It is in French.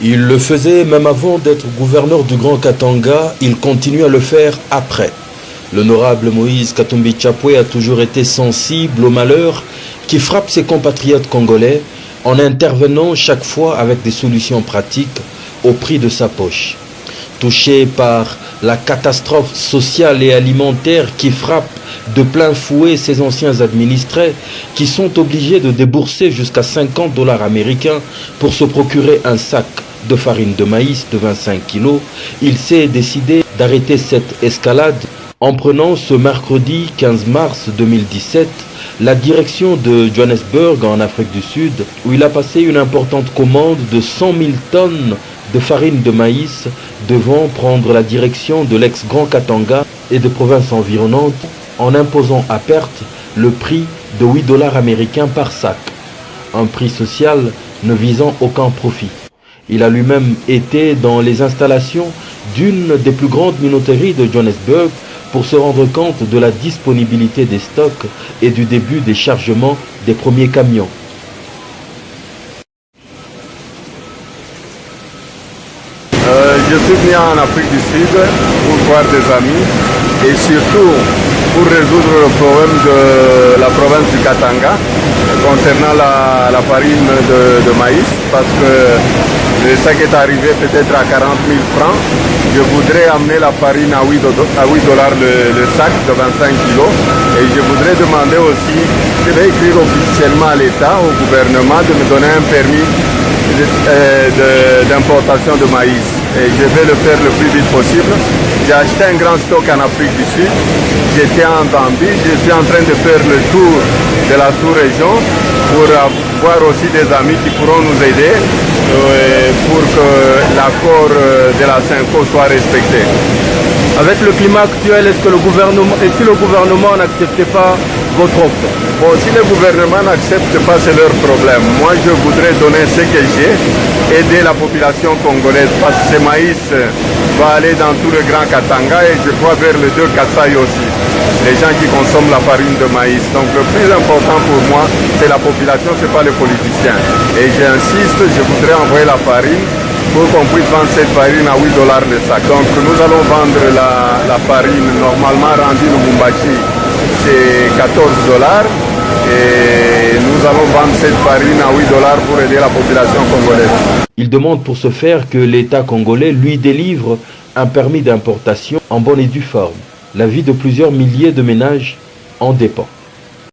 Il le faisait même avant d'être gouverneur du Grand Katanga, il continue à le faire après. L'honorable Moïse Katumbi Chapwe a toujours été sensible au malheur qui frappe ses compatriotes congolais en intervenant chaque fois avec des solutions pratiques au prix de sa poche. Touché par la catastrophe sociale et alimentaire qui frappe de plein fouet ses anciens administrés qui sont obligés de débourser jusqu'à $50 américains pour se procurer un sac de farine de maïs de 25 kilos, il s'est décidé d'arrêter cette escalade en prenant ce mercredi 15 mars 2017 la direction de Johannesburg en Afrique du Sud où il a passé une importante commande de 100 000 tonnes de farine de maïs devant prendre la direction de l'ex-Grand Katanga et de provinces environnantes en imposant à perte le prix de $8 américains par sac, un prix social ne visant aucun profit. Il a lui-même été dans les installations d'une des plus grandes minoteries de Johannesburg pour se rendre compte de la disponibilité des stocks et du début des chargements des premiers camions. Je suis venu en Afrique du Sud pour voir des amis et surtout pour résoudre le problème de la province du Katanga concernant la farine de maïs parce que le sac est arrivé peut-être à 40 000 francs. Je voudrais amener la farine à $8 le sac de 25 kilos et je voudrais demander aussi, je vais écrire officiellement à l'État, au gouvernement de me donner un permis d'importation de maïs. Et je vais le faire le plus vite possible. J'ai acheté un grand stock en Afrique du Sud. J'étais en Zambie. Je suis en train de faire le tour de la sous-région pour avoir aussi des amis qui pourront nous aider pour que l'accord de la CENCO soit respecté. Avec le climat actuel, est-ce que le gouvernement, et si le gouvernement n'acceptait pas votre offre? Bon, si le gouvernement n'accepte pas, c'est leur problème. Moi, je voudrais donner ce que j'ai, aider la population congolaise, parce que ce maïs va aller dans tout le Grand Katanga et je crois vers le 2 Kasaï aussi. Les gens qui consomment la farine de maïs. Donc le plus important pour moi, c'est la population, c'est pas les politiciens. Et j'insiste, je voudrais envoyer la farine pour qu'on puisse vendre cette farine à $8 le sac. Donc nous allons vendre la farine normalement rendue au Lubumbashi, c'est $14 et nous allons vendre cette farine à $8 pour aider la population congolaise. Il demande pour ce faire que l'État congolais lui délivre un permis d'importation en bonne et due forme. La vie de plusieurs milliers de ménages en dépend.